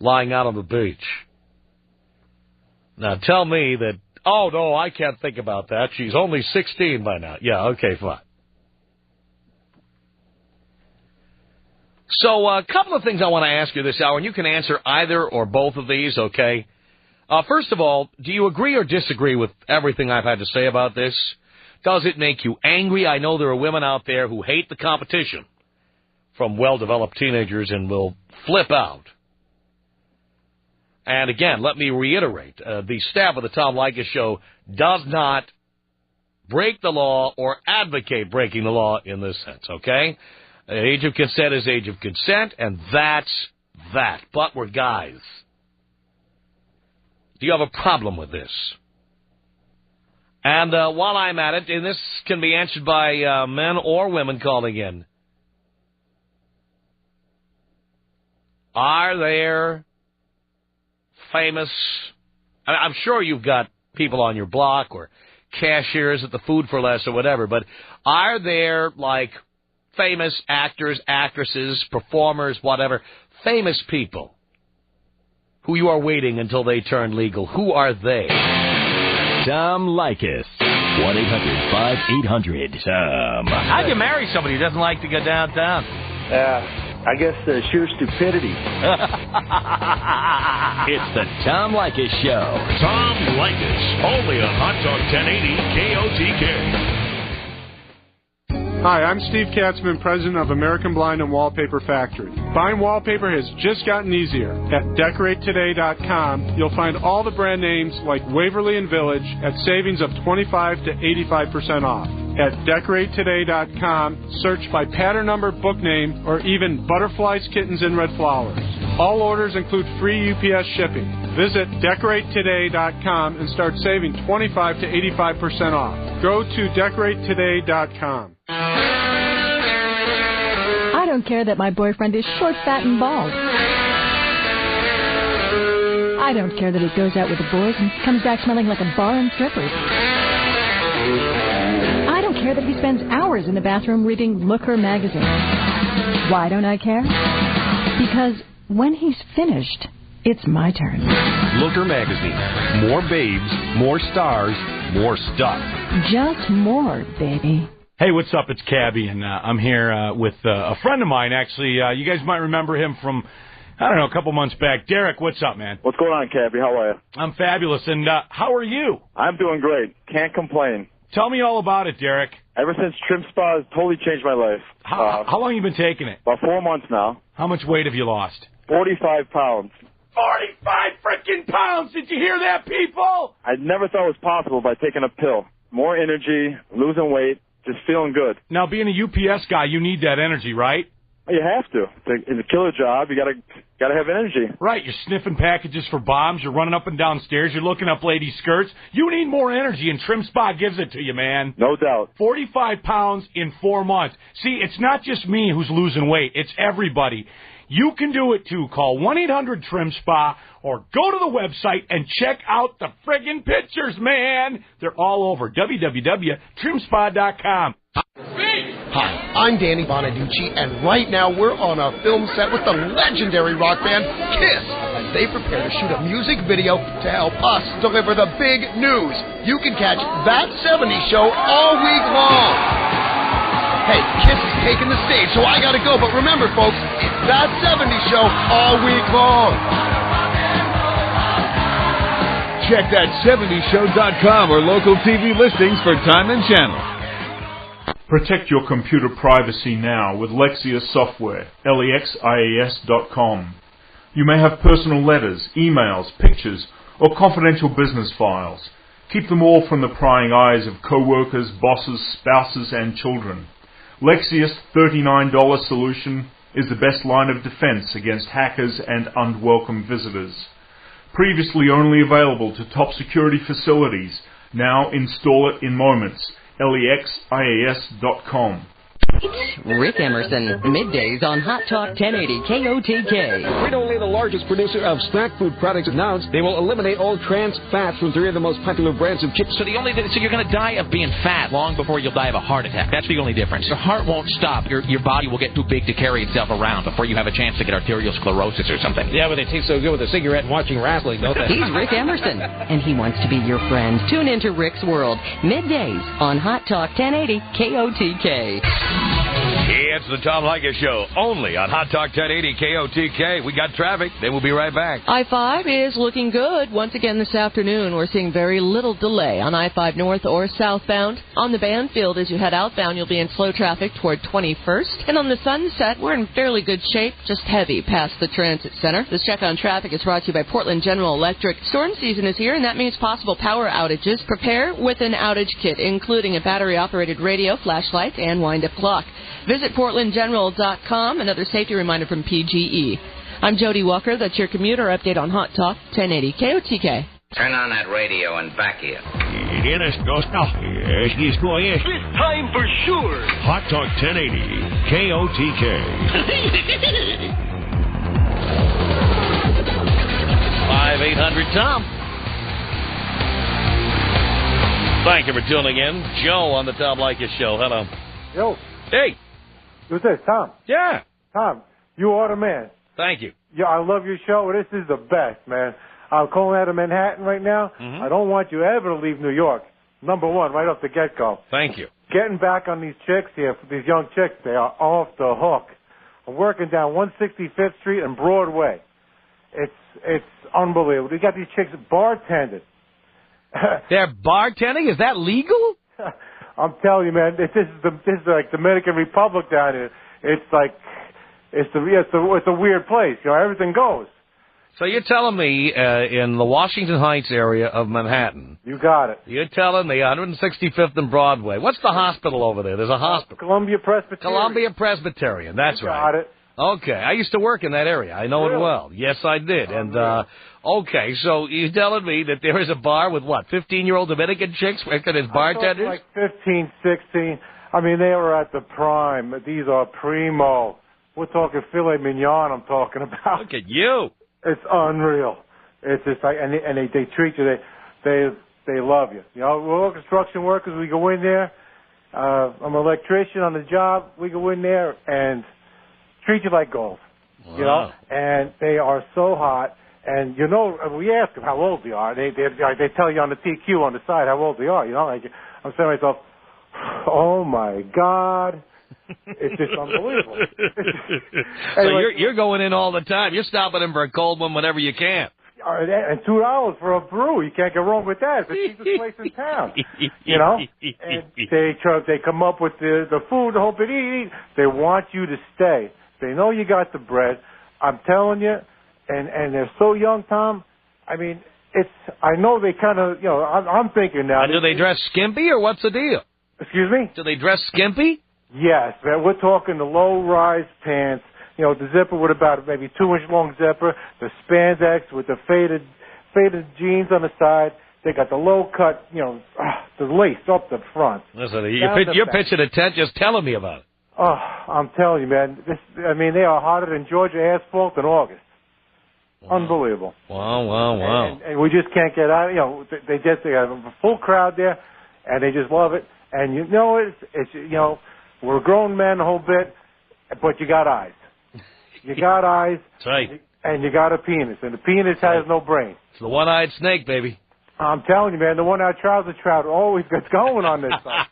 lying out on the beach. Now tell me that, oh, no, I can't think about that. She's only 16 by now. Yeah, okay, fine. So a couple of things I want to ask you this hour, and you can answer either or both of these, okay? First of all, do you agree or disagree with everything I've had to say about this? Does it make you angry? I know there are women out there who hate the competition from well-developed teenagers and will flip out. And again, let me reiterate, the staff of the Tom Leykis Show does not break the law or advocate breaking the law in this sense, okay? Age of consent is age of consent, and that's that. But we're guys. Do you have a problem with this? And while I'm at it, and this can be answered by men or women calling in, are there famous, I'm sure you've got people on your block or cashiers at the Food for Less or whatever, but are there, like, famous actors, actresses, performers, whatever, famous people who you are waiting until they turn legal? Who are they? Tom Leykis. 1-800-5800-TOM. How do you marry somebody who doesn't like to go downtown? I guess sheer stupidity. It's the Tom Leykis Show. Tom Leykis. Only on Hot Talk 1080 KOTK. Hi, I'm Steve Katzman, president of American Blind and Wallpaper Factory. Buying wallpaper has just gotten easier. At DecorateToday.com, you'll find all the brand names like Waverly and Village at savings of 25 to 85% off. At DecorateToday.com, search by pattern number, book name, or even butterflies, kittens, and red flowers. All orders include free UPS shipping. Visit DecorateToday.com and start saving 25 to 85% off. Go to DecorateToday.com. I don't care that my boyfriend is short, fat, and bald. I don't care that he goes out with the boys and comes back smelling like a bar and strippers. I don't care that he spends hours in the bathroom reading Looker magazine. Why don't I care? Because when he's finished, it's my turn. Looker magazine. More babes, more stars, more stuff. Just more, baby. Hey, what's up? It's Cabby, and I'm here with a friend of mine, actually. You guys might remember him from, I don't know, a couple months back. Derek, what's up, man? What's going on, Cabby? How are you? I'm fabulous, and how are you? I'm doing great. Can't complain. Tell me all about it, Derek. Ever since Trim Spa has totally changed my life. How long have you been taking it? About 4 months now. How much weight have you lost? 45 pounds. 45 freaking pounds! Did you hear that, people? I never thought it was possible by taking a pill. More energy, losing weight, just feeling good. Now, being a UPS guy, you need that energy, right? You have to. It's a killer job. You gotta have energy. Right. You're sniffing packages for bombs. You're running up and down stairs. You're looking up ladies' skirts. You need more energy, and Trim Spa gives it to you, man. No doubt. 45 pounds in 4 months. See, it's not just me who's losing weight. It's everybody. You can do it, too. Call 1-800-TRIM-SPA or go to the website and check out the friggin' pictures, man. They're all over. www.trimspa.com. Hi, I'm Danny Bonaducci, and right now we're on a film set with the legendary rock band KISS as they prepare to shoot a music video to help us deliver the big news. You can catch That 70s Show all week long. Hey, KISS is taking the stage, so I gotta go, but remember, folks, it's That 70s Show all week long. Check that70show.com or local TV listings for time and channel. Protect your computer privacy now with Lexias software, lexias.com. You may have personal letters, emails, pictures, or confidential business files. Keep them all from the prying eyes of co-workers, bosses, spouses, and children. Lexias' $39 solution is the best line of defense against hackers and unwelcome visitors. Previously only available to top security facilities, now install it in moments. lexias.com. Rick Emerson, middays on Hot Talk 1080 KOTK. Frito-Lay, the largest producer of snack food products, announced they will eliminate all trans fats from 3 of the most popular brands of chips. So you're going to die of being fat long before you'll die of a heart attack. That's the only difference. Your heart won't stop. Your body will get too big to carry itself around before you have a chance to get arteriosclerosis or something. Yeah, but they taste so good with a cigarette and watching wrestling, don't they? He's Rick Emerson, and he wants to be your friend. Tune into Rick's World, middays on Hot Talk 1080 KOTK. It's the Tom Leykis Show, only on Hot Talk 1080 KOTK. We got traffic, then we'll be right back. I-5 is looking good. Once again this afternoon, we're seeing very little delay on I-5 north or southbound. On the Banfield, as you head outbound, you'll be in slow traffic toward 21st. And on the Sunset, we're in fairly good shape, just heavy past the Transit Center. This check on traffic is brought to you by Portland General Electric. Storm season is here, and that means possible power outages. Prepare with an outage kit, including a battery-operated radio, flashlight, and wind-up clock. Visit PortlandGeneral.com. Another safety reminder from PGE. I'm Jody Walker. That's your commuter update on Hot Talk 1080 KOTK. Turn on that radio and back here. It's time for sure. Hot Talk 1080 KOTK. 5-800-TOM. Thank you for tuning in. Joe on the Tom Leykis Show. Hello. Yo. Hey. Who's this, Tom? Yeah. Tom, you are the man. Thank you. Yeah, I love your show. This is the best, man. I'm calling out of Manhattan right now. Mm-hmm. I don't want you ever to leave New York. Number one, right off the get-go. Thank you. Getting back on these chicks here, these young chicks, they are off the hook. I'm working down 165th Street and Broadway. It's unbelievable. We got these chicks bartending. They're bartending? Is that legal? I'm telling you, man, this is like Dominican Republic down here. It's a weird place. You know, everything goes. So you're telling me in the Washington Heights area of Manhattan. You got it. You're telling me 165th and Broadway. What's the hospital over there? There's a hospital. Columbia Presbyterian. Columbia Presbyterian. That's right. Got it. Okay. I used to work in that area. I know it well. Yes, I did. And, okay, so you're telling me that there is a bar with, 15-year-old Dominican chicks working as bartenders? Like 15, 16. I mean, they were at the prime. These are primo. We're talking filet mignon I'm talking about. Look at you. It's unreal. It's just like, and they treat you, they love you. You know, we're all construction workers. We go in there. I'm an electrician on the job. We go in there and treat you like gold. Wow. You know, and they are so hot. And you know, we ask them how old they are. They tell you on the TQ on the side how old they are. You know, like I'm saying to myself, oh my God. It's just unbelievable. So you're going in all the time. You're stopping in for a cold one whenever you can. And $2 for a brew. You can't go wrong with that. It's the cheapest place in town. You know? And they come up with the food, the whole bit. Eat. They want you to stay. They know you got the bread. I'm telling you. And they're so young, Tom. I mean, I know they kind of, you know, I'm thinking now. And do they dress skimpy or what's the deal? Excuse me? Do they dress skimpy? Yes, man. We're talking the low-rise pants, you know, the zipper with about maybe 2-inch long zipper, the spandex with the faded jeans on the side. They got the low-cut, you know, the lace up the front. Listen, you're pitching a tent just telling me about it. Oh, I'm telling you, man. They are hotter than Georgia asphalt in August. Wow. Unbelievable. Wow. And we just can't get out. You know, they have a full crowd there, and they just love it. And you know, it's you know, we're grown men a whole bit, but you got eyes. You got eyes. That's right. And you got a penis, and the penis has no brain. It's the one-eyed snake, baby. I'm telling you, man, the one-eyed trouser trout always gets going on this side.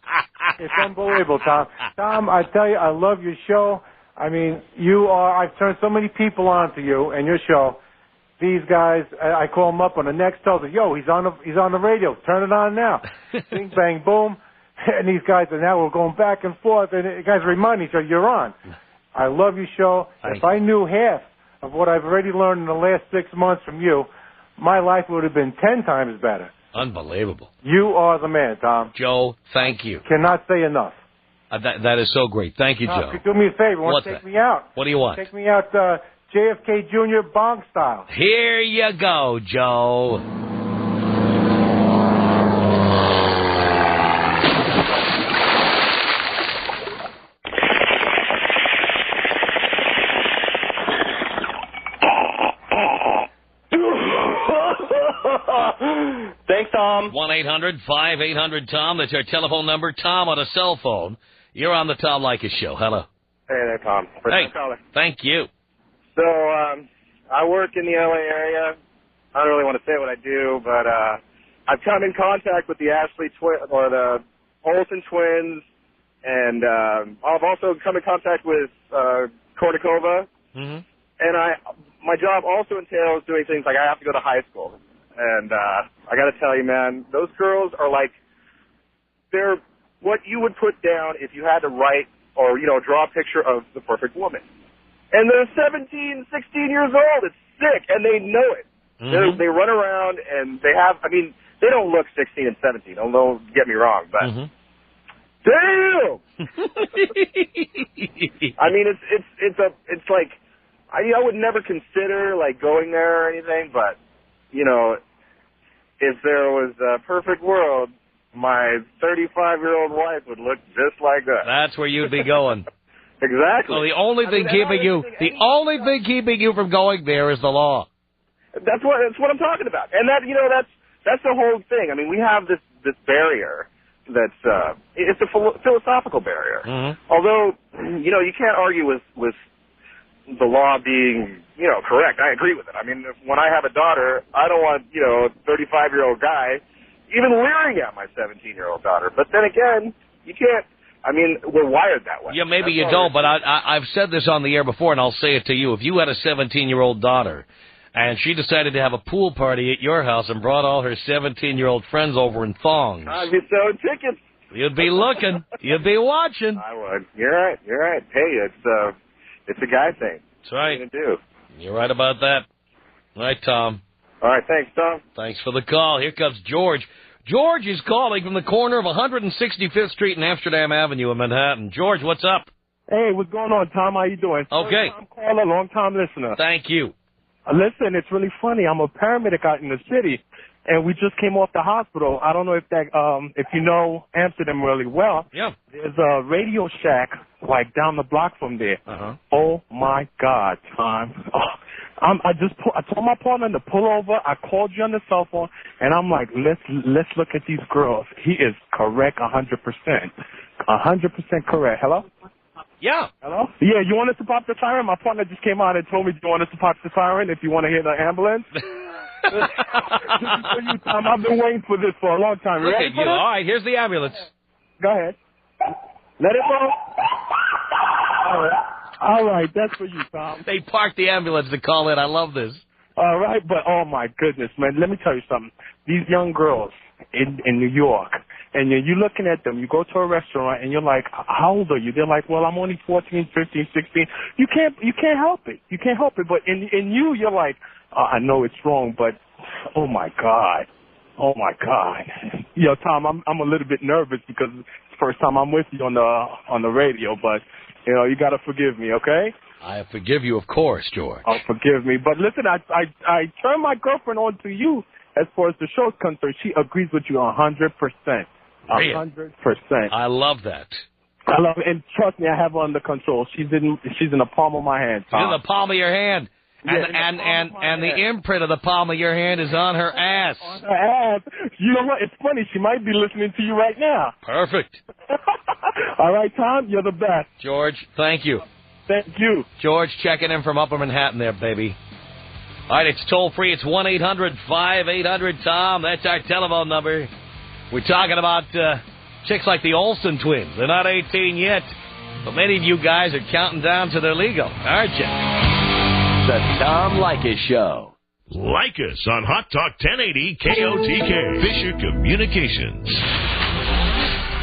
It's unbelievable, Tom. Tom, I tell you, I love your show. I mean, I've turned so many people on to you and your show. These guys, I call them up on the next television. Yo, he's on the radio. Turn it on now. Bing, bang, boom. And these guys are now we're going back and forth, and the guys remind each other, you're on. I love your show. If I knew half of what I've already learned in the last 6 months from you, my life would have been 10 times better. Unbelievable. You are the man, Tom. Joe, thank you. Cannot say enough. That is so great. Thank you, Joe. Could you do me a favor? Want to take me out? What do you want? Take me out JFK Jr. bong style. Here you go, Joe. Thanks, Tom. 1-800-5800-TOM. That's our telephone number. Tom on a cell phone. You're on the Tom Leykis Show. Hello. Hey there, Tom. Hey, thank you. So, I work in the L.A. area. I don't really want to say what I do, but I've come in contact with the Ashley or the Olsen twins, and I've also come in contact with Kornikova. Mm-hmm. And my job also entails doing things like I have to go to high school. And I got to tell you, man, those girls are like, they're what you would put down if you had to write or, draw a picture of the perfect woman. And they're 17, 16 years old. It's sick, and they know it. Mm-hmm. They run around, and they don't look 16 and 17. Don't get me wrong, but damn! I mean, it's like, I would never consider, like, going there or anything, but, if there was a perfect world, my 35-year-old wife would look just like that. That's where you'd be going. Exactly. So the only thing keeping you from going there is the law. That's what I'm talking about. And that's the whole thing. I mean, we have this barrier that's it's a philosophical barrier. Mm-hmm. Although, you can't argue with the law being, correct. I agree with it. I mean, when I have a daughter, I don't want, a 35-year-old guy even leering at my 17-year-old daughter. But then again, you can't. I mean, we're wired that way. Yeah, maybe you don't, but I've said this on the air before, and I'll say it to you. If you had a 17-year-old daughter, and she decided to have a pool party at your house and brought all her 17-year-old friends over in thongs, I'd be selling tickets. You'd be looking. You'd be watching. I would. You're right. Hey, it's a guy thing. That's right. What are you gonna do? You're right about that. All right, Tom. All right, thanks, Tom. Thanks for the call. Here comes George. George is calling from the corner of 165th Street and Amsterdam Avenue in Manhattan. George, what's up? Hey, what's going on, Tom? How you doing? Okay. First-time caller, long-time listener. Thank you. Listen, it's really funny. I'm a paramedic out in the city, and we just came off the hospital. I don't know if you know Amsterdam really well. Yeah. There's a Radio Shack, like, down the block from there. Uh-huh. Oh, my God, Tom. I told my partner to pull over. I called you on the cell phone, and I'm like, let's look at these girls. He is correct 100%. 100% correct. Hello? Yeah. Hello? Yeah, you want us to pop the siren? My partner just came out and told me you want us to pop the siren if you want to hear the ambulance. This is for you, Tom. I've been waiting for this for a long time. Look Ready at for you. this? All right, here's the ambulance. Go ahead. Let it go. All right, that's for you, Tom. They parked the ambulance to call in. I love this. All right, but oh my goodness, man, let me tell you something. These young girls in New York, and you're looking at them, you go to a restaurant, and you're like, how old are you? They're like, well, I'm only 14, 15, 16. You can't help it. You can't help it. But in you, you're like, I know it's wrong, but oh my God. Oh my God. Yo, Tom, I'm a little bit nervous because it's the first time I'm with you on the radio, but you got to forgive me, okay? I forgive you, of course, George. Oh, forgive me. But listen, I turned my girlfriend on to you as far as the show's concerned. She agrees with you 100%. 100%. I love that. I love it. And trust me, I have her under control. She's in the palm of my hand, Tom. She's in the palm of your hand. And the imprint of the palm of your hand is on her ass. On her ass. You know what? It's funny. She might be listening to you right now. Perfect. All right, Tom, you're the best. George, thank you. Thank you. George checking in from Upper Manhattan there, baby. All right, it's toll-free. It's 1-800-5800-TOM. That's our telephone number. We're talking about chicks like the Olsen twins. They're not 18 yet, but many of you guys are counting down to their legal, aren't you? The Tom Leykis Show. Like us on Hot Talk 1080 KOTK. Fisher Communications.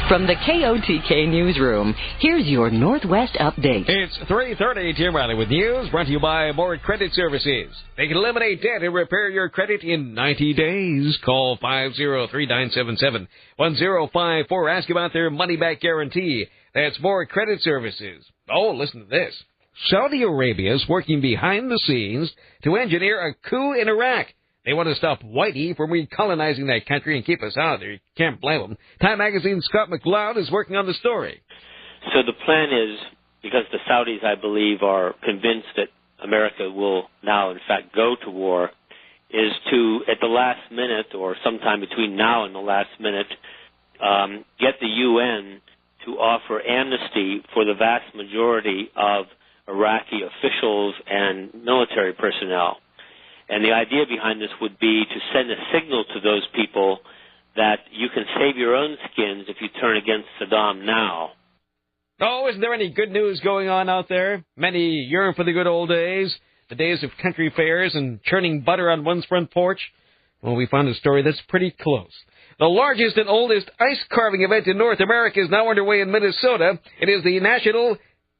From the KOTK newsroom, here's your Northwest update. It's 3:30. Jim Riley with news brought to you by More Credit Services. They can eliminate debt and repair your credit in 90 days. Call 503-977-1054. Ask about their money-back guarantee. That's More Credit Services. Oh, listen to this. Saudi Arabia is working behind the scenes to engineer a coup in Iraq. They want to stop Whitey from recolonizing that country and keep us out of there. You can't blame them. Time Magazine's Scott McLeod is working on the story. So the plan is, because the Saudis, I believe, are convinced that America will now, in fact, go to war, is to, at the last minute or sometime between now and the last minute, get the UN to offer amnesty for the vast majority of Iraqi officials and military personnel. And the idea behind this would be to send a signal to those people that you can save your own skins if you turn against Saddam now. Oh, isn't there any good news going on out there? Many yearn for the good old days, the days of country fairs and churning butter on one's front porch. Well, we found a story that's pretty close. The largest and oldest ice carving event in North America is now underway in Minnesota. It is the National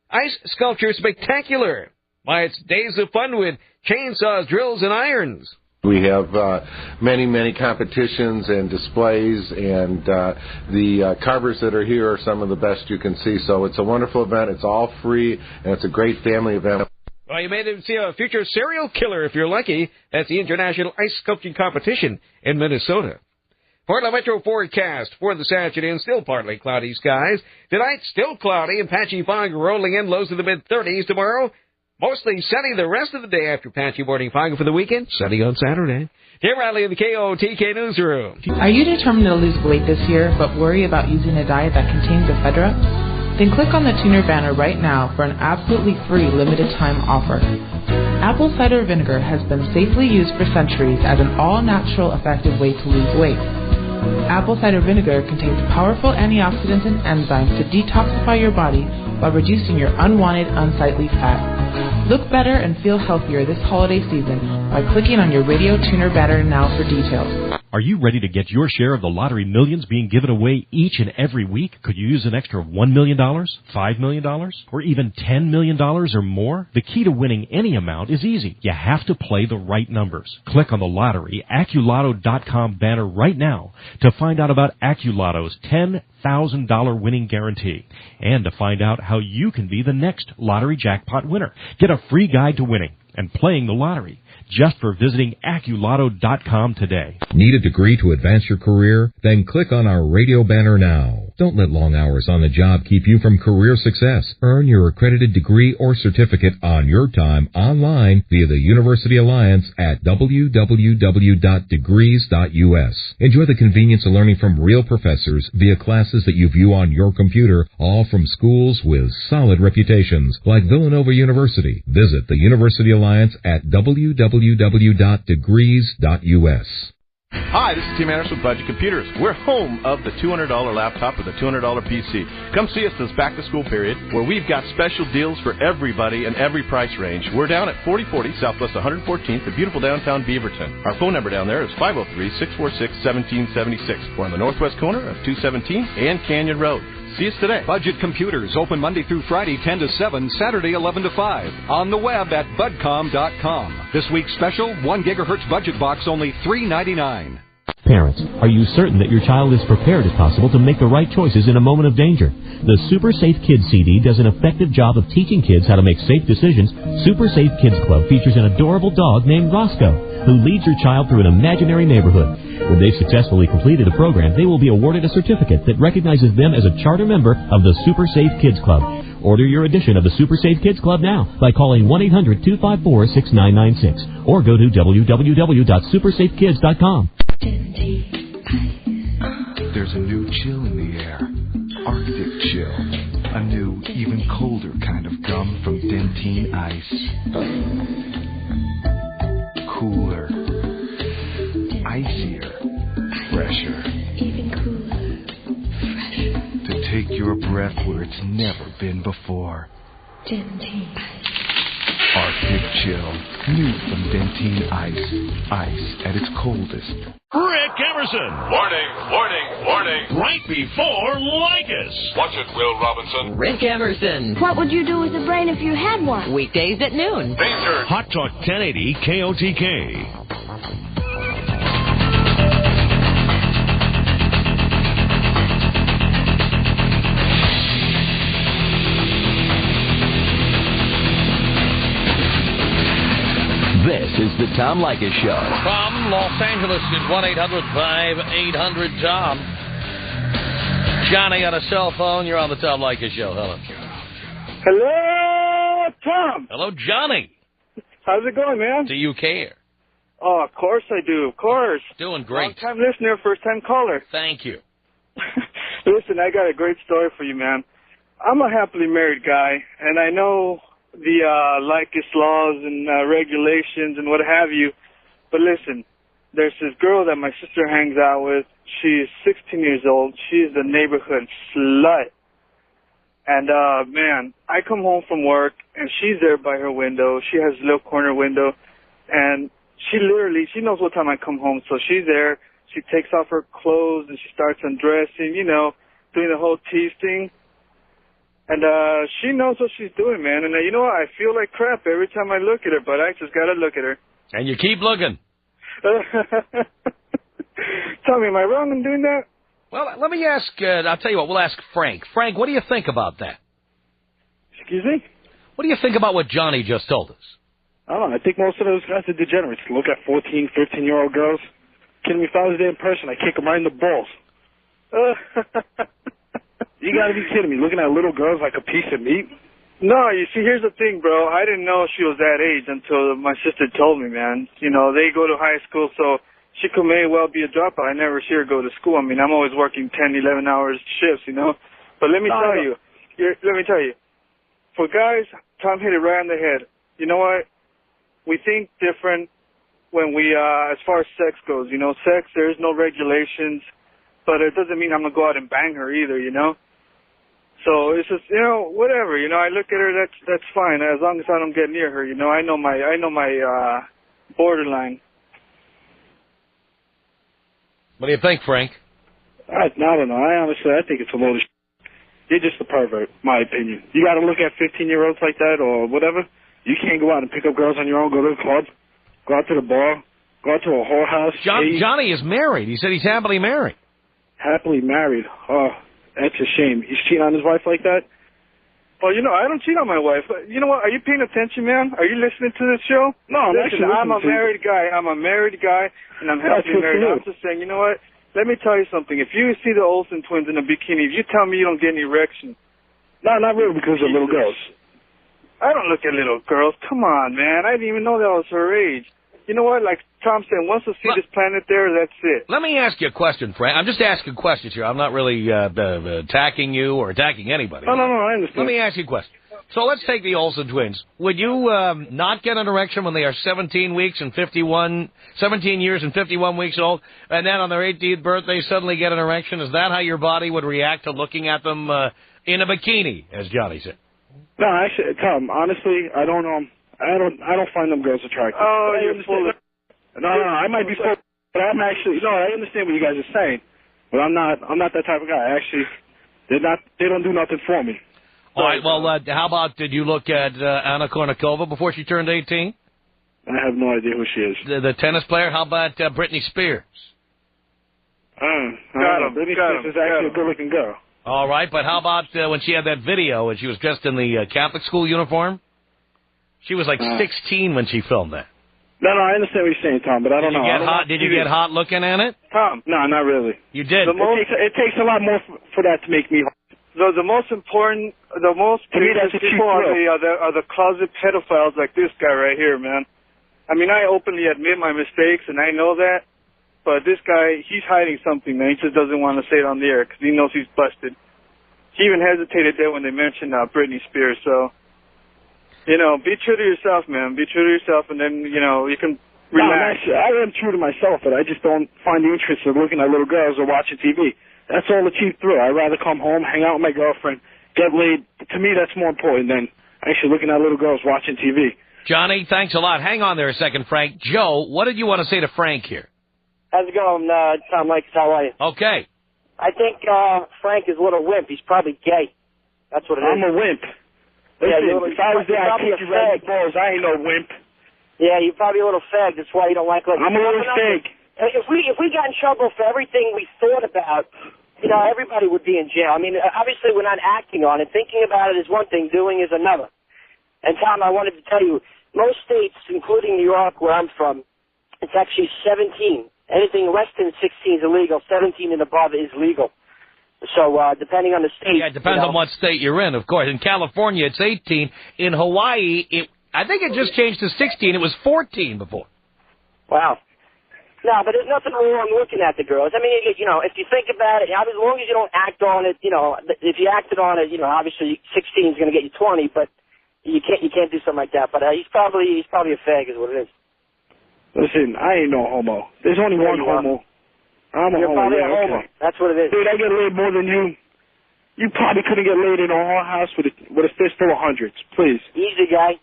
Ice Sculpture Spectacular. Why, it's days of fun with chainsaws, drills, and irons. We have many competitions and displays, and the carvers that are here are some of the best you can see. So it's a wonderful event. It's all free, and it's a great family event. Well, you may even see a future serial killer if you're lucky. That's the International Ice Sculpting Competition in Minnesota. Portland Metro forecast for this afternoon, still partly cloudy skies. Tonight, still cloudy and patchy fog rolling in, lows to the mid-30s. Tomorrow, mostly sunny the rest of the day after patchy morning fog. For the weekend, sunny on Saturday. Tim Riley in the KOTK Newsroom. Are you determined to lose weight this year, but worry about using a diet that contains ephedra? Then click on the tuner banner right now for an absolutely free limited-time offer. Apple cider vinegar has been safely used for centuries as an all-natural, effective way to lose weight. Apple cider vinegar contains powerful antioxidants and enzymes to detoxify your body while reducing your unwanted, unsightly fat. Look better and feel healthier this holiday season by clicking on your Radio Tuner banner now for details. Are you ready to get your share of the lottery millions being given away each and every week? Could you use an extra $1 million, $5 million, or even $10 million or more? The key to winning any amount is easy. You have to play the right numbers. Click on the lottery AccuLotto.com banner right now to find out about AccuLotto's $10,000 winning guarantee and to find out how you can be the next lottery jackpot winner. Get a free guide to winning and playing the lottery just for visiting AccuLotto.com today. Need a degree to advance your career? Then click on our radio banner now. Don't let long hours on the job keep you from career success. Earn your accredited degree or certificate on your time online via the University Alliance at www.degrees.us. Enjoy the convenience of learning from real professors via classes that you view on your computer, all from schools with solid reputations like Villanova University. Visit the University Alliance at www.degrees.us. Hi, this is Tim Anderson with Budget Computers. We're home of the $200 laptop or the $200 PC. Come see us this back-to-school period where we've got special deals for everybody and every price range. We're down at 4040 Southwest 114th, the beautiful downtown Beaverton. Our phone number down there is 503-646-1776. We're on the northwest corner of 217 and Canyon Road. See us today. Budget Computers, open Monday through Friday 10 to 7, Saturday 11 to 5. On the web at budcom.com. This week's special, 1 gigahertz budget box, only $3.99. Parents, are you certain that your child is prepared as possible to make the right choices in a moment of danger? The Super Safe Kids CD does an effective job of teaching kids how to make safe decisions. Super Safe Kids Club features an adorable dog named Roscoe, who leads your child through an imaginary neighborhood. When they've successfully completed a program, they will be awarded a certificate that recognizes them as a charter member of the Super Safe Kids Club. Order your edition of the Super Safe Kids Club now by calling 1-800-254-6996 or go to www.supersafekids.com. There's a new chill in the air. Arctic chill. A new, even colder kind of gum from Dentine Ice. Cooler. Icier. Fresher. Even cooler. Fresher. To take your breath where it's never been before. Dentine Ice. Arctic chill. New from Dentine Ice. Ice at its coldest. Rick Emerson. Warning, warning, warning. Right before Leykis. Watch it, Will Robinson. Rick Emerson. What would you do with a brain if you had one? Weekdays at noon. Danger. Hot Talk 1080 KOTK. This is the Tom Leykis Show. From Los Angeles at 1-800-5800-TOM. Johnny on a cell phone. You're on the Tom Leykis Show. Hello. Hello, Tom. Hello, Johnny. How's it going, man? Do you care? Oh, of course I do. Of course. Doing great. Long-time listener, first-time caller. Thank you. Listen, I got a great story for you, man. I'm a happily married guy, and I know the Leykis laws and regulations and what have you. But listen, there's this girl that my sister hangs out with. She's 16 years old. She's a neighborhood slut. And, man, I come home from work, and she's there by her window. She has a little corner window, and she knows what time I come home, so she's there. She takes off her clothes, and she starts undressing, you know, doing the whole tease thing. And she knows what she's doing, man. And you know what? I feel like crap every time I look at her, but I just got to look at her. And you keep looking. Tell me, am I wrong in doing that? Well, let me ask, I'll tell you what, we'll ask Frank. Frank, what do you think about that? Excuse me? What do you think about what Johnny just told us? I don't know. I think most of those guys are degenerates. Look at 14, 15-year-old girls. Kidding me, if I was there in person, I'd kick them right in the balls. You got to be kidding me. Looking at little girls like a piece of meat? No, you see, here's the thing, bro. I didn't know she was that age until my sister told me, man. You know, they go to high school, so she could may well be a dropout. I never see her go to school. I mean, I'm always working 10, 11 hours shifts, you know. But let me tell you, for guys, Tom hit it right on the head. You know what? We think different when we, as far as sex goes. You know, sex, there's no regulations, but it doesn't mean I'm going to go out and bang her either, you know. So it's just, you know, whatever. You know, I look at her, that's fine, as long as I don't get near her. You know, I know my borderline. What do you think, Frank? I don't know. I think it's a load of shit. You're just a pervert, my opinion. You got to look at 15-year-olds like that or whatever. You can't go out and pick up girls on your own, go to the club, go out to the bar, go out to a whorehouse. Johnny is married. He said he's happily married. Happily married. Oh, that's a shame. He's cheating on his wife like that? Well, you know, I don't cheat on my wife. You know what? Are you paying attention, man? Are you listening to this show? No, I'm actually listening. I'm a married guy. I'm a married guy, and I'm happily married. I'm just saying, you know what? Let me tell you something. If you see the Olsen twins in a bikini, if you tell me you don't get any erection. No, not really, because of little girls. I don't look at little girls. Come on, man. I didn't even know that was her age. You know what? Like Tom said, once you see this planet there, that's it. Let me ask you a question, Frank. I'm just asking questions here. I'm not really attacking you or attacking anybody. No, I understand. Let me ask you a question. So let's take the Olsen twins. Would you not get an erection when they are 17 years and 51 weeks old, and then on their 18th birthday suddenly get an erection? Is that how your body would react to looking at them in a bikini, as Johnny said? No, actually, Tom, honestly, I don't find them girls attractive. Oh, you're full of... No, I might be full, but I'm actually, no, I understand what you guys are saying, but I'm not that type of guy. Actually, they don't do nothing for me. All right, well, how about, did you look at Anna Kournikova before she turned 18? I have no idea who she is. The tennis player? How about Britney Spears? Britney Spears is actually a good-looking girl. All right, but how about when she had that video and she was dressed in the Catholic school uniform? She was like 16 when she filmed that. No, I understand what you're saying, Tom, but I don't know. Did you get hot looking at it? Tom? No, not really. You did? It takes a lot more for that to make me hot. The most important, the most dangerous people are the closet pedophiles like this guy right here, man. I mean, I openly admit my mistakes, and I know that, but this guy, he's hiding something, man. He just doesn't want to say it on the air because he knows he's busted. He even hesitated there when they mentioned Britney Spears, so, you know, be true to yourself, man. Be true to yourself, and then, you know, you can relax. No, I am true to myself, but I just don't find the interest in looking at little girls or watching TV. That's all the cheap thrill. I'd rather come home, hang out with my girlfriend, get laid. To me, that's more important than actually looking at little girls watching TV. Johnny, thanks a lot. Hang on there a second, Frank. Joe, what did you want to say to Frank here? How's it going, Tom Leykis? How are you? Okay. I think Frank is a little wimp. He's probably gay. That's what it is. I'm a wimp. Listen, if I was there, I'd kick you right in the balls. I ain't no wimp. Yeah, you're probably a little fag. That's why you don't like... I'm a little fag. If we got in trouble for everything we thought about, you know, everybody would be in jail. I mean, obviously we're not acting on it. Thinking about it is one thing, doing is another. And, Tom, I wanted to tell you, most states, including New York, where I'm from, it's actually 17. Anything less than 16 is illegal. 17 and above is legal. So, depending on the state... Yeah, it depends on what state you're in, of course. In California, it's 18. In Hawaii, it I think it just changed to 16. It was 14 before. Wow. No, but there's nothing wrong looking at the girls. I mean, you know, if you think about it, as long as you don't act on it, you know, if you acted on it, you know, obviously 16 is going to get you 20, but you can't do something like that. But he's probably a fag, is what it is. Listen, I ain't no homo. There's only one homo. I'm a You're homo. probably Yeah, a homo. okay. That's what it is. Dude, I get laid more than you. You probably couldn't get laid in a whole house with a fist full of hundreds. Please. Easy, guy.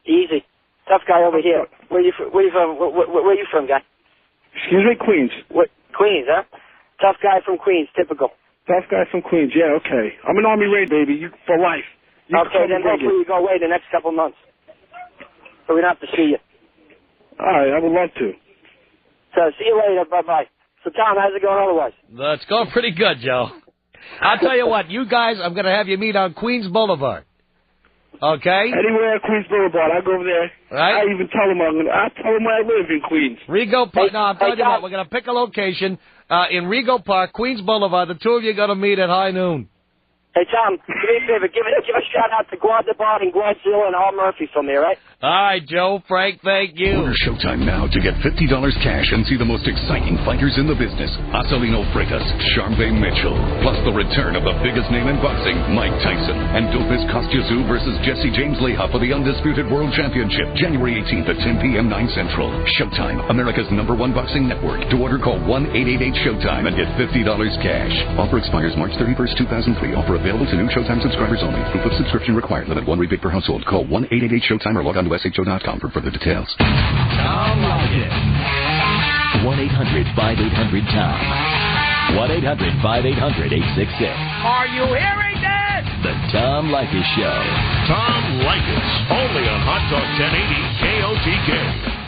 Easy. Tough guy over here. Where you from? Where you from, guy? Excuse me, Queens. What? Queens, huh? Tough guy from Queens, typical. Tough guy from Queens, yeah, okay. I'm an Army Raid, baby, for life. Okay, then hopefully you go away the next couple months. So we don't have to see you. All right, I would love to. So, see you later, bye-bye. So, Tom, how's it going otherwise? It's going pretty good, Joe. I'll tell you what, you guys, I'm going to have you meet on Queens Boulevard. Okay? Anywhere at Queens Boulevard, I go over there. Right? I even tell them I tell them where I live in Queens. Rego Park. No, I'm telling you what, we're going to pick a location in Rego Park, Queens Boulevard. The two of you are going to meet at high noon. Hey, Tom, do me a favor. Give a shout-out to Guadalajara and Guadzilla and Al Murphy from me, all right? All right, Joe, Frank, thank you. Order Showtime now to get $50 cash and see the most exciting fighters in the business. Acelino Freitas, Sharmbe Mitchell, plus the return of the biggest name in boxing, Mike Tyson, and Dopis Kostyazu versus Jesse James Leha for the Undisputed World Championship, January 18th at 10 p.m. 9 Central. Showtime, America's #1 boxing network. To order, call 1-888-SHOWTIME and get $50 cash. Offer expires March 31st, 2003. Offer available to new Showtime subscribers only. Proof of subscription required. Limit 1 rebate per household. Call 1-888-SHOWTIME or log on to SHO.com for further details. Tom Leykis. 1-800-5800-TOM. 1-800-5800-866. Are you hearing that? The Tom Leykis Show. Tom Leykis. Only on Hot Talk 1080 KOTK.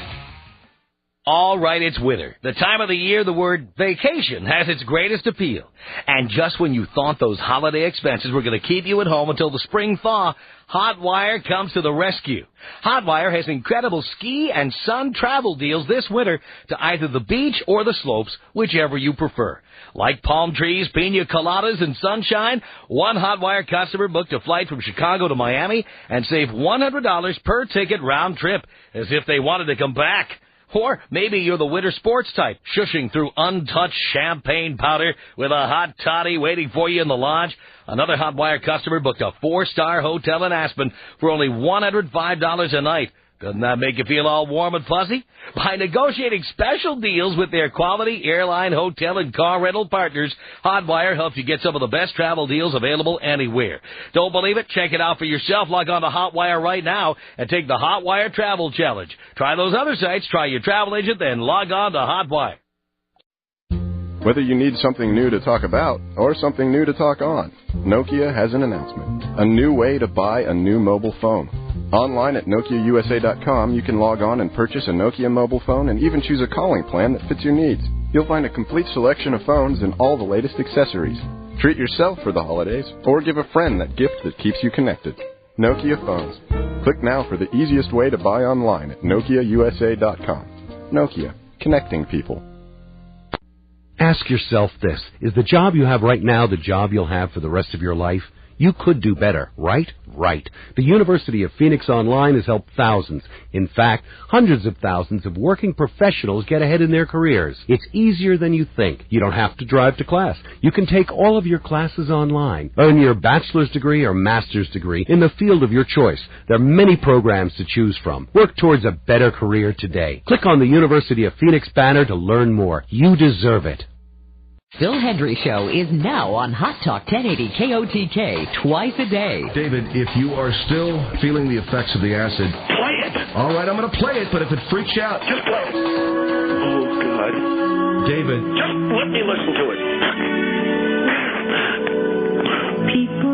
All right, it's winter. The time of the year the word vacation has its greatest appeal. And just when you thought those holiday expenses were going to keep you at home until the spring thaw, Hotwire comes to the rescue. Hotwire has incredible ski and sun travel deals this winter to either the beach or the slopes, whichever you prefer. Like palm trees, pina coladas, and sunshine, one Hotwire customer booked a flight from Chicago to Miami and saved $100 per ticket round trip, as if they wanted to come back. Or maybe you're the winter sports type, shushing through untouched champagne powder with a hot toddy waiting for you in the lodge. Another Hotwire customer booked a 4-star hotel in Aspen for only $105 a night. Doesn't that make you feel all warm and fuzzy? By negotiating special deals with their quality airline, hotel, and car rental partners, Hotwire helps you get some of the best travel deals available anywhere. Don't believe it? Check it out for yourself. Log on to Hotwire right now and take the Hotwire Travel Challenge. Try those other sites, try your travel agent, then log on to Hotwire. Whether you need something new to talk about or something new to talk on, Nokia has an announcement. A new way to buy a new mobile phone. Online at NokiaUSA.com, you can log on and purchase a Nokia mobile phone and even choose a calling plan that fits your needs. You'll find a complete selection of phones and all the latest accessories. Treat yourself for the holidays or give a friend that gift that keeps you connected. Nokia phones. Click now for the easiest way to buy online at NokiaUSA.com. Nokia. Connecting people. Ask yourself this. Is the job you have right now the job you'll have for the rest of your life? You could do better, right? Right. The University of Phoenix Online has helped thousands. In fact, hundreds of thousands of working professionals get ahead in their careers. It's easier than you think. You don't have to drive to class. You can take all of your classes online. Earn your bachelor's degree or master's degree in the field of your choice. There are many programs to choose from. Work towards a better career today. Click on the University of Phoenix banner to learn more. You deserve it. Phil Hendry Show is now on Hot Talk 1080 KOTK twice a day. David, if you are still feeling the effects of the acid... Play it! All right, I'm going to play it, but if it freaks you out... Just play it. Oh, God. David. Just let me listen to it. People...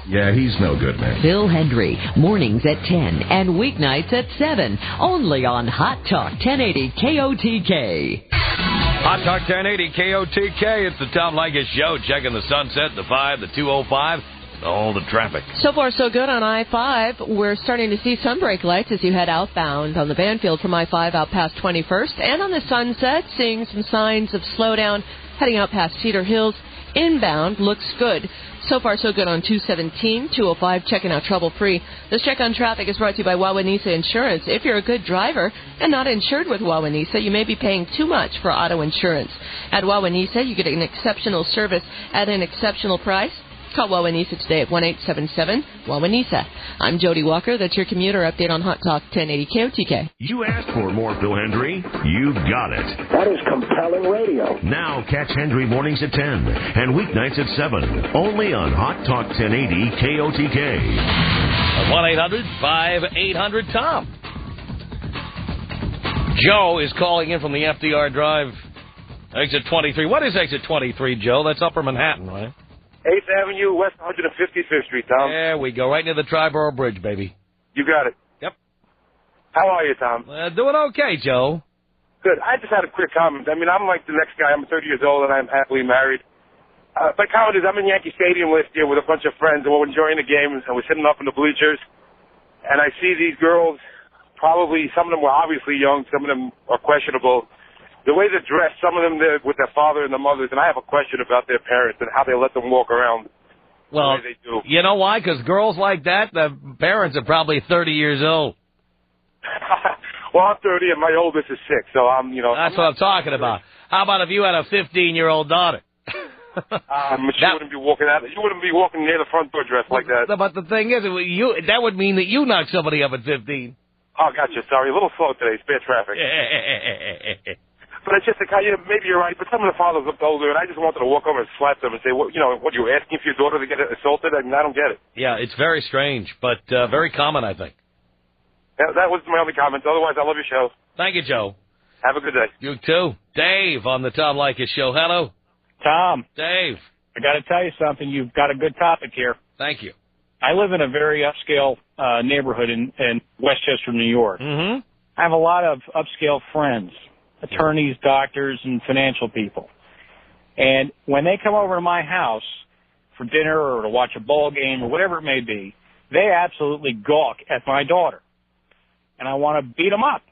Yeah, he's no good, man. Phil Hendry, mornings at 10 and weeknights at 7, only on Hot Talk 1080 KOTK. Hot Talk 1080 KOTK, it's the Tom Leykis Show, checking the Sunset, the 5, the 205, all the traffic. So far, so good on I-5. We're starting to see some brake lights as you head outbound on the Banfield from I-5 out past 21st. And on the Sunset, seeing some signs of slowdown heading out past Cedar Hills. Inbound looks good. So far, so good on 217, 205, checking out trouble-free. This check on traffic is brought to you by Wawanisa Insurance. If you're a good driver and not insured with Wawanisa, you may be paying too much for auto insurance. At Wawanisa, you get an exceptional service at an exceptional price. Call Wawanisa today at 1-877-WAWANISA. I'm Jody Walker. That's your commuter update on Hot Talk 1080 KOTK. You asked for more Bill Hendry. You got it. That is compelling radio. Now catch Hendry mornings at 10 and weeknights at 7. Only on Hot Talk 1080 KOTK. 1-800-5800-TOM. Joe is calling in from the FDR Drive, exit 23. What is exit 23, Joe? That's Upper Manhattan, right? 8th Avenue, West 155th Street, Tom. There we go. Right near the Triborough Bridge, baby. You got it. Yep. How are you, Tom? Doing okay, Joe. Good. I just had a quick comment. I mean, I'm like the next guy. I'm 30 years old, and I'm happily married. My comment is I'm in Yankee Stadium last year with a bunch of friends, and we're enjoying the game, and we're sitting up in the bleachers, and I see these girls, probably some of them were obviously young, some of them are questionable. The way they're dressed, some of them they're with their father and their mothers, and I have a question about their parents and how they let them walk around the way they do. You know why? Because girls like that, the parents are probably 30 years old. Well, I'm 30 and my oldest is 6, so I'm, That's what I'm talking about. How about if you had a 15-year-old daughter? She wouldn't be walking out. You wouldn't be walking near the front door dressed like that. But the thing is, that would mean that you knocked somebody up at 15. Oh, gotcha. Sorry, a little slow today. It's bad traffic. But it's just maybe you're right, but some of the fathers looked older, and I just wanted to walk over and slap them and say, what you were asking for your daughter to get assaulted? I mean, I don't get it. Yeah, it's very strange, but very common, I think. That was my only comment. Otherwise, I love your show. Thank you, Joe. Have a good day. You too. Dave on the Tom Leykis Show. Hello. Tom. Dave. I got to tell you something. You've got a good topic here. Thank you. I live in a very upscale neighborhood in Westchester, New York. Mm-hmm. I have a lot of upscale friends, attorneys, doctors, and financial people. And when they come over to my house for dinner or to watch a ball game or whatever it may be, they absolutely gawk at my daughter. And I want to beat them up.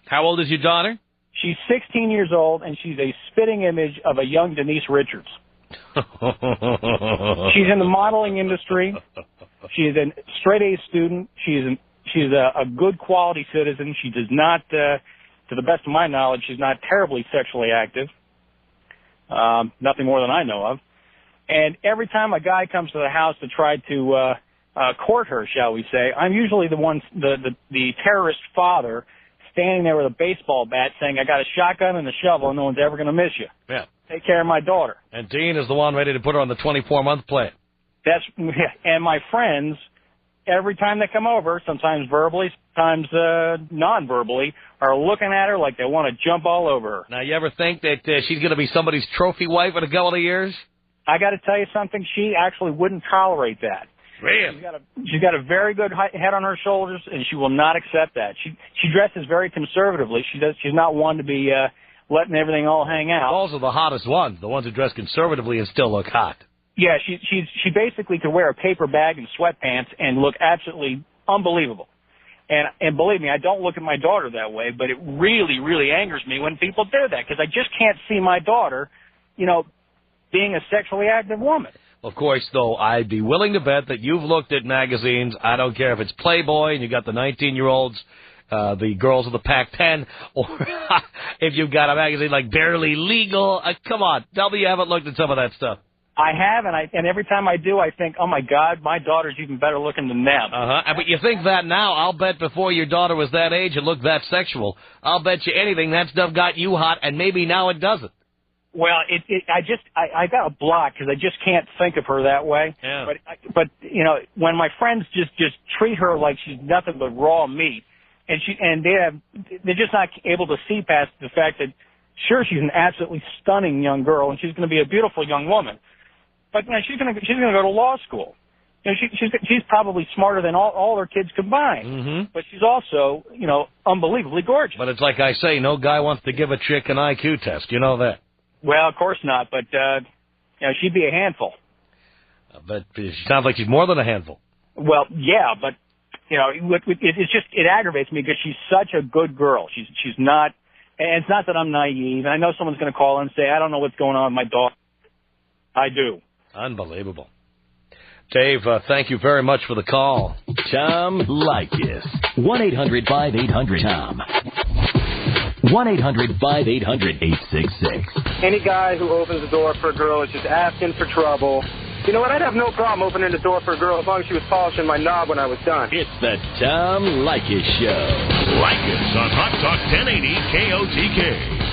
How old is your daughter? She's 16 years old, and she's a spitting image of a young Denise Richards. She's in the modeling industry. She's a straight-A student. She's a good quality citizen. She does not, to the best of my knowledge, she's not terribly sexually active. Nothing more than I know of. And every time a guy comes to the house to try to court her, shall we say, I'm usually the terrorist father standing there with a baseball bat saying, I got a shotgun and a shovel and no one's ever going to miss you. Yeah. Take care of my daughter. And Dean is the one ready to put her on the 24-month plan. And my friends, every time they come over, sometimes verbally, sometimes non-verbally, are looking at her like they want to jump all over her. Now, you ever think that she's going to be somebody's trophy wife in a couple of years? I got to tell you something. She actually wouldn't tolerate that. Really? She's got a very good head on her shoulders, and she will not accept that. She dresses very conservatively. She's not one to be letting everything all hang out. Those are the hottest ones, the ones who dress conservatively and still look hot. Yeah, she basically could wear a paper bag and sweatpants and look absolutely unbelievable. And believe me, I don't look at my daughter that way, but it really, really angers me when people do that because I just can't see my daughter, being a sexually active woman. Of course, though, I'd be willing to bet that you've looked at magazines. I don't care if it's Playboy and you got the 19-year-olds, the girls of the Pac-10, or if you've got a magazine like Barely Legal. Come on, tell me you haven't looked at some of that stuff. I have, and every time I do, I think, oh, my God, my daughter's even better looking than them. But you think that now. I'll bet before your daughter was that age and looked that sexual, I'll bet you anything that stuff got you hot, and maybe now it doesn't. Well, I got a block because I just can't think of her that way. Yeah. But when my friends just treat her like she's nothing but raw meat, and they're just not able to see past the fact that sure she's an absolutely stunning young girl and she's going to be a beautiful young woman, but she's going to go to law school. She's probably smarter than all her kids combined, but she's also unbelievably gorgeous. But it's like I say, no guy wants to give a chick an IQ test. You know that. Well, of course not, but she'd be a handful. But she sounds like she's more than a handful. Well, yeah, but it aggravates me because she's such a good girl. She's not, and it's not that I'm naive. And I know someone's going to call and say, I don't know what's going on with my daughter. I do. Unbelievable. Dave, thank you very much for the call. Tom Leykis. 1-800-5800-TOM. 1-800-5800-866. Any guy who opens the door for a girl is just asking for trouble. You know what? I'd have no problem opening the door for a girl as long as she was polishing my knob when I was done. It's the Tom Leykis Show. Leykis on Hot Talk 1080 KOTK.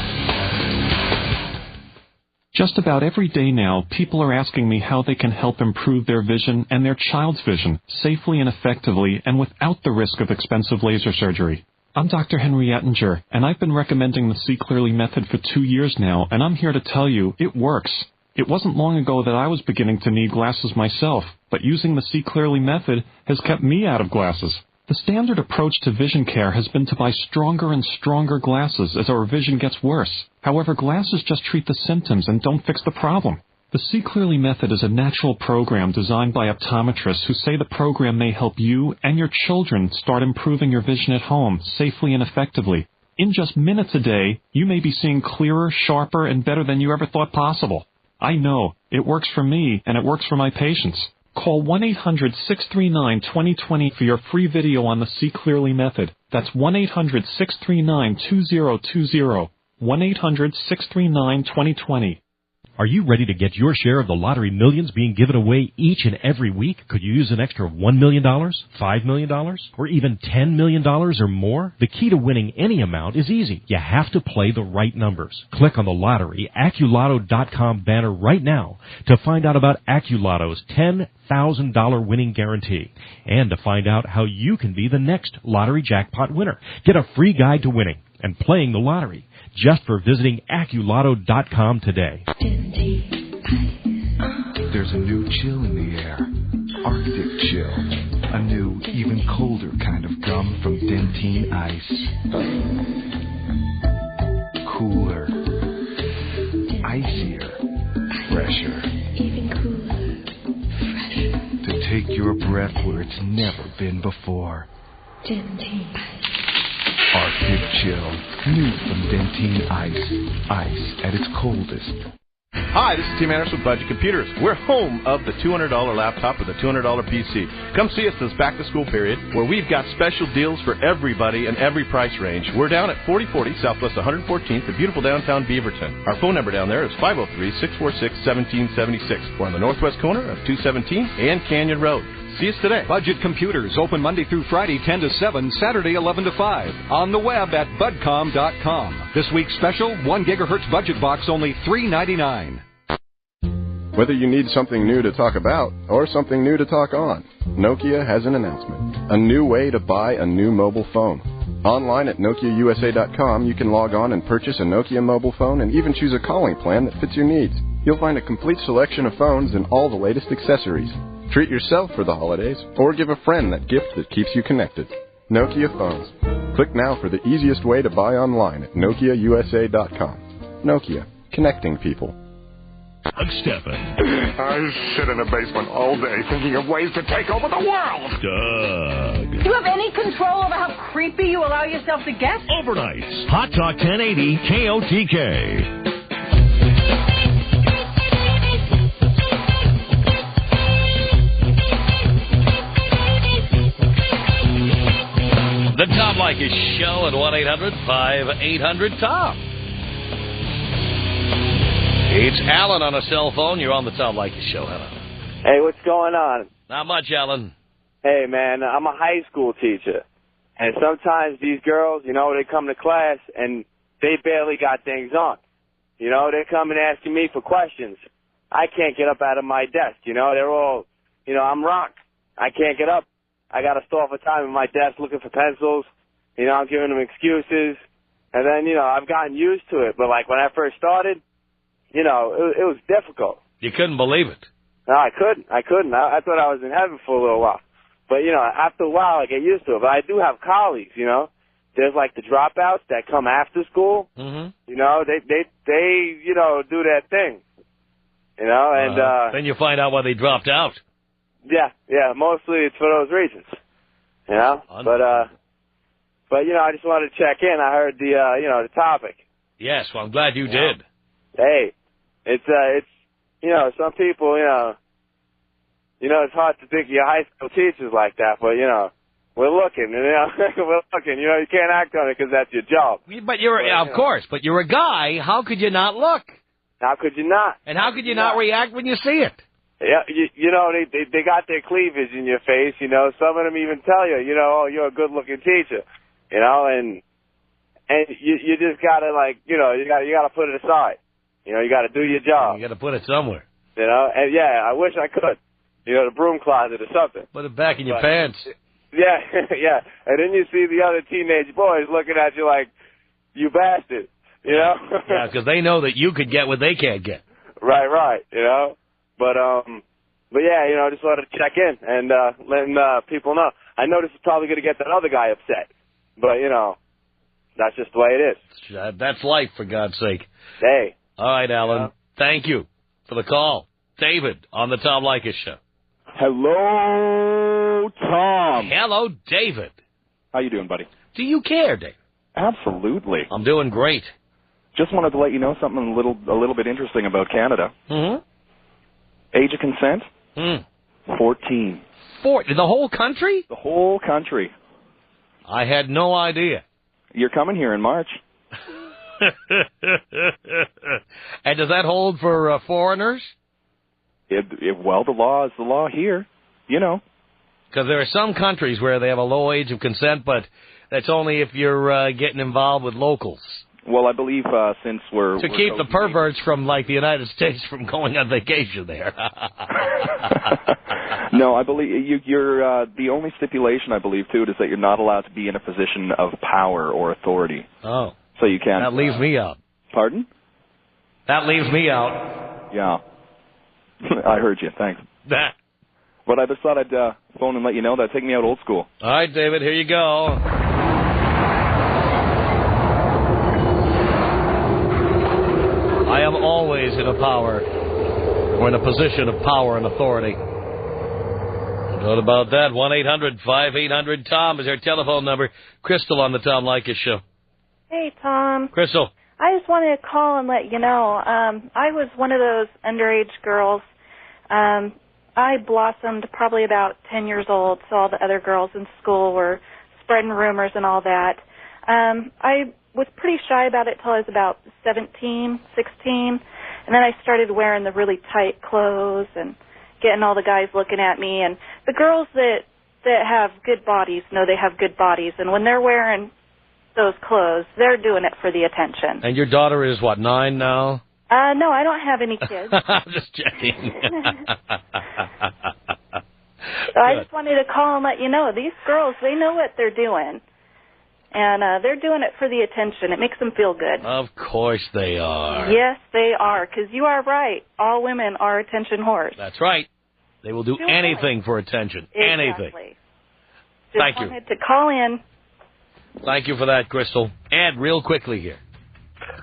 Just about every day now, people are asking me how they can help improve their vision and their child's vision safely and effectively and without the risk of expensive laser surgery. I'm Dr. Henry Ettinger, and I've been recommending the See Clearly method for 2 years now, and I'm here to tell you it works. It wasn't long ago that I was beginning to need glasses myself, but using the See Clearly method has kept me out of glasses. The standard approach to vision care has been to buy stronger and stronger glasses as our vision gets worse. However, glasses just treat the symptoms and don't fix the problem. The See Clearly method is a natural program designed by optometrists who say the program may help you and your children start improving your vision at home safely and effectively. In just minutes a day, you may be seeing clearer, sharper, and better than you ever thought possible. I know. It works for me, and it works for my patients. Call 1-800-639-2020 for your free video on the See Clearly method. That's 1-800-639-2020. 1-800-639-2020. Are you ready to get your share of the lottery millions being given away each and every week? Could you use an extra $1 million, $5 million, or even $10 million or more? The key to winning any amount is easy. You have to play the right numbers. Click on the lottery AccuLotto.com banner right now to find out about AccuLotto's $10,000 winning guarantee and to find out how you can be the next lottery jackpot winner. Get a free guide to winning and playing the lottery just for visiting AccuLotto.com today. There's a new chill in the air. Arctic chill. A new, even colder kind of gum from Dentine Ice. Cooler. Icier. Fresher. Even cooler. Fresher. To take your breath where it's never been before. Dentine Ice. Arctic chill. New from Dentine Ice. Ice at its coldest. Hi, this is Tim Anderson with Budget Computers. We're home of the $200 laptop or the $200 PC. Come see us this back-to-school period where we've got special deals for everybody and every price range. We're down at 4040 Southwest 114th in beautiful downtown Beaverton. Our phone number down there is 503-646-1776. We're on the northwest corner of 217 and Canyon Road. See us today. Budget Computers, open Monday through Friday 10 to 7, Saturday 11 to 5. On the web at budcom.com. This week's special, 1 gigahertz budget box, only $3.99. Whether you need something new to talk about or something new to talk on, Nokia has an announcement. A new way to buy a new mobile phone. Online at NokiaUSA.com, you can log on and purchase a Nokia mobile phone and even choose a calling plan that fits your needs. You'll find a complete selection of phones and all the latest accessories. Treat yourself for the holidays, or give a friend that gift that keeps you connected. Nokia phones. Click now for the easiest way to buy online at NokiaUSA.com. Nokia, connecting people. Doug Steffen. I sit in a basement all day thinking of ways to take over the world. Doug. Do you have any control over how creepy you allow yourself to get? Overnights. Hot Talk 1080 KOTK. The Tom Leykis Show at 1-800-5800-TOM. It's Alan on a cell phone. You're on the Tom Leykis Show. Hello. Hey, what's going on? Not much, Alan. Hey, man, I'm a high school teacher. And sometimes these girls, you know, they come to class and they barely got things on. You know, they're coming asking me for questions. I can't get up out of my desk. You know, they're all, you know, I'm rock. I can't get up. I got to stall for time at my desk looking for pencils. You know, I'm giving them excuses. And then, you know, I've gotten used to it. But, like, when I first started, you know, it was difficult. You couldn't believe it. No, I couldn't. I thought I was in heaven for a little while. But, you know, after a while, I get used to it. But I do have colleagues, you know. There's, like, the dropouts that come after school. Mm-hmm. You know, they you know, do their thing. You know, and... then you find out why they dropped out. Yeah, mostly it's for those reasons, you know. But you know, I just wanted to check in. I heard the you know, the topic. Yes, well, I'm glad you did. Hey, it's you know, some people, you you know, it's hard to think of your high school teachers like that, but, you know, we're looking, you know, we're looking. You know, you can't act on it because that's your job. But of course, but you're a guy. How could you not look? How could you not? And how could you not react when you see it? Yeah, you know, they got their cleavage in your face, you know. Some of them even tell you, you know, oh, you're a good-looking teacher, you know, and you just gotta, like, you know, you gotta put it aside. You know, you gotta do your job. You gotta put it somewhere. You know, and yeah, I wish I could. You know, the broom closet or something. Put it back in your pants. Yeah, yeah. And then you see the other teenage boys looking at you like, you bastard, you know? Yeah, because they know that you could get what they can't get. Right, you know? But yeah, you know, I just wanted to check in and letting people know. I know this is probably going to get that other guy upset, but, you know, that's just the way it is. That's life, for God's sake. Hey. All right, Alan. Thank you for the call. David on the Tom Leykis Show. Hello, Tom. Hello, David. How you doing, buddy? Do you care, Dave? Absolutely. I'm doing great. Just wanted to let you know something a little bit interesting about Canada. Mm-hmm. Age of consent? 14. The whole country? The whole country. I had no idea. You're coming here in March. And does that hold for foreigners? Well, the law is the law here, you know. Because there are some countries where they have a low age of consent, but that's only if you're getting involved with locals. Well, I believe since we're... To keep the perverts from, like, the United States from going on vacation there. No, I believe you're the only stipulation, I believe, too, is that you're not allowed to be in a position of power or authority. Oh. So you can't... That leaves me out. Pardon? That leaves me out. Yeah. I heard you. Thanks. But I just thought I'd phone and let you know that. Take me out old school. All right, David, here you go. I am always in a power, or in a position of power and authority. What about that? 1-800-5800-TOM is our telephone number. Crystal on the Tom Leykis Show. Hey, Tom. Crystal. I just wanted to call and let you know, I was one of those underage girls. I blossomed probably about 10 years old, so all the other girls in school were spreading rumors and all that. I was pretty shy about it till I was about 17, 16, and then I started wearing the really tight clothes and getting all the guys looking at me. And the girls that have good bodies know they have good bodies, and when they're wearing those clothes, they're doing it for the attention. And your daughter is, what, 9 now? No, I don't have any kids. I'm just checking. So I just wanted to call and let you know, these girls, they know what they're doing. And they're doing it for the attention. It makes them feel good. Of course they are. Yes, they are, because you are right. All women are attention whores. That's right. They will do anything for attention. Exactly. Anything. Just wanted to call in. Thank you for that, Crystal. Ed, real quickly here.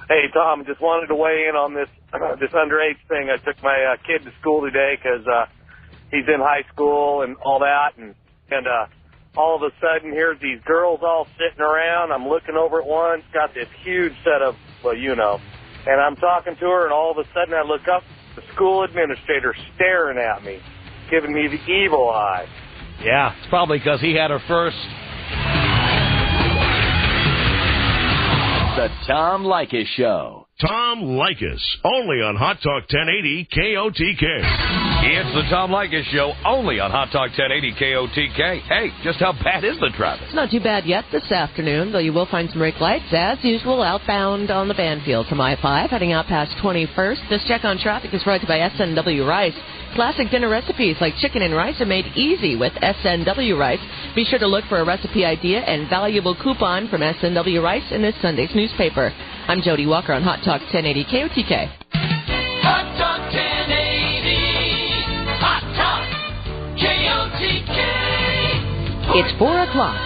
Hey, Tom, just wanted to weigh in on this underage thing. I took my kid to school today because he's in high school and all that, and all of a sudden, here's these girls all sitting around. I'm looking over at one. It's got this huge set of, well, you know, and I'm talking to her, and all of a sudden I look up, the school administrator staring at me, giving me the evil eye. Yeah, it's probably because he had her first. The Tom Leykis Show. Tom Leykis, only on Hot Talk 1080 KOTK. It's the Tom Leykis Show, only on Hot Talk 1080 KOTK. Hey, just how bad is the traffic? It's not too bad yet this afternoon, though you will find some brake lights, as usual, outbound on the Banfield from I-5, heading out past 21st. This check on traffic is brought to you by S&W Rice. Classic dinner recipes like chicken and rice are made easy with S&W Rice. Be sure to look for a recipe idea and valuable coupon from S&W Rice in this Sunday's newspaper. I'm Jody Walker on Hot Talk 1080 KOTK. Hot Talk 1080. Hot Talk KOTK. It's 4 o'clock.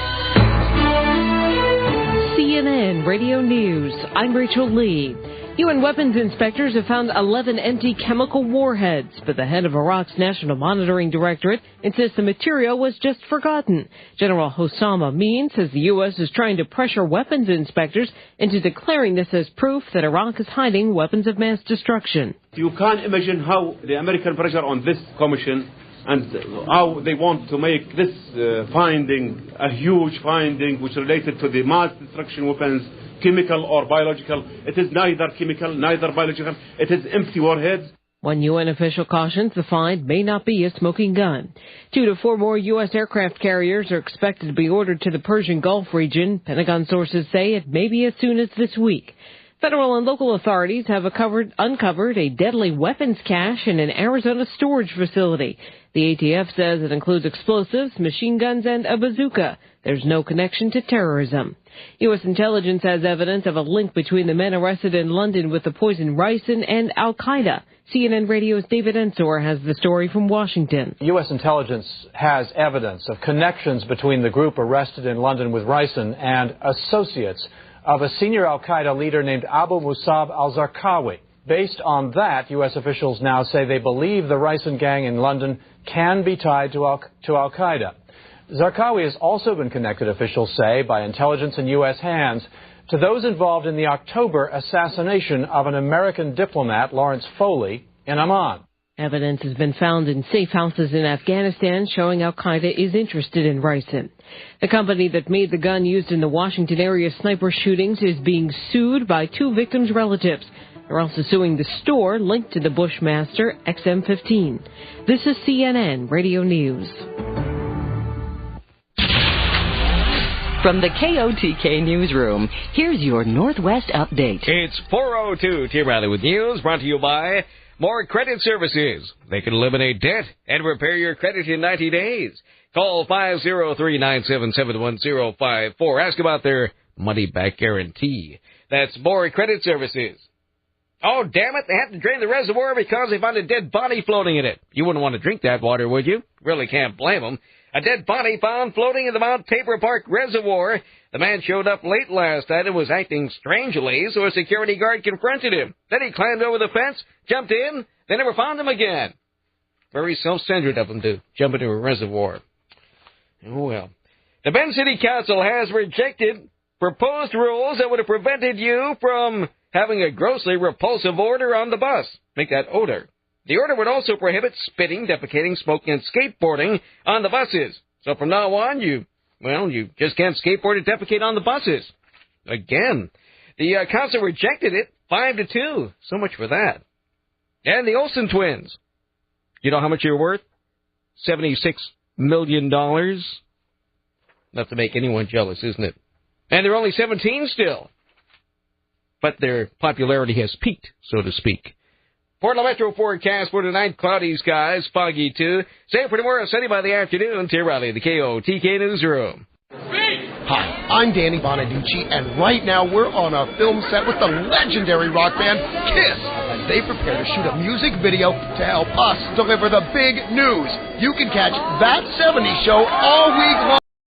CNN Radio News. I'm Rachel Lee. UN weapons inspectors have found 11 empty chemical warheads, but the head of Iraq's National Monitoring Directorate insists the material was just forgotten. General Hossam Amin says the U.S. is trying to pressure weapons inspectors into declaring this as proof that Iraq is hiding weapons of mass destruction. You can't imagine how the American pressure on this commission and how they want to make this finding a huge finding which related to the mass destruction weapons, chemical or biological. It is neither chemical, neither biological. It is empty warheads. One UN official cautions the find may not be a smoking gun. 2 to 4 more U.S. aircraft carriers are expected to be ordered to the Persian Gulf region. Pentagon sources say it may be as soon as this week. Federal and local authorities have uncovered a deadly weapons cache in an Arizona storage facility. The ATF says it includes explosives, machine guns, and a bazooka. There's no connection to terrorism. U.S. intelligence has evidence of a link between the men arrested in London with the poison ricin and al-Qaeda. CNN Radio's David Ensor has the story from Washington. U.S. intelligence has evidence of connections between the group arrested in London with ricin and associates of a senior al-Qaeda leader named Abu Musab al-Zarqawi. Based on that, U.S. officials now say they believe the ricin gang in London can be tied to al-Qaeda. Zarqawi has also been connected, officials say, by intelligence in U.S. hands to those involved in the October assassination of an American diplomat, Lawrence Foley, in Amman. Evidence has been found in safe houses in Afghanistan showing al-Qaeda is interested in ricin. The company that made the gun used in the Washington area sniper shootings is being sued by 2 victims' relatives. They're also suing the store linked to the Bushmaster XM15. This is CNN Radio News. From the KOTK newsroom, here's your Northwest update. It's 4:02. Tim Riley with news, brought to you by More Credit Services. They can eliminate debt and repair your credit in 90 days. Call 503-977-1054. Ask about their money-back guarantee. That's More Credit Services. Oh, damn it, they had to drain the reservoir because they found a dead body floating in it. You wouldn't want to drink that water, would you? Really can't blame them. A dead body found floating in the Mount Tabor Park Reservoir. The man showed up late last night and was acting strangely, so a security guard confronted him. Then he climbed over the fence, jumped in, they never found him again. Very self-centered of him to jump into a reservoir. Oh, well. The Bend City Council has rejected proposed rules that would have prevented you from having a grossly repulsive odor on the bus. Make that odor. The order would also prohibit spitting, defecating, smoking, and skateboarding on the buses. So from now on, you just can't skateboard or defecate on the buses. Again, the council rejected it 5-2. So much for that. And the Olsen twins. You know how much you're worth? $76 million. Not to make anyone jealous, isn't it? And they're only 17 still. But their popularity has peaked, so to speak. Portland Metro forecast for tonight, cloudy skies, foggy too. Same for tomorrow, sunny by the afternoon. Tim Riley, the KOTK Newsroom. Hi, I'm Danny Bonaducci, and right now we're on a film set with the legendary rock band KISS as they prepare to shoot a music video to help us deliver the big news. You can catch That 70s Show all week long.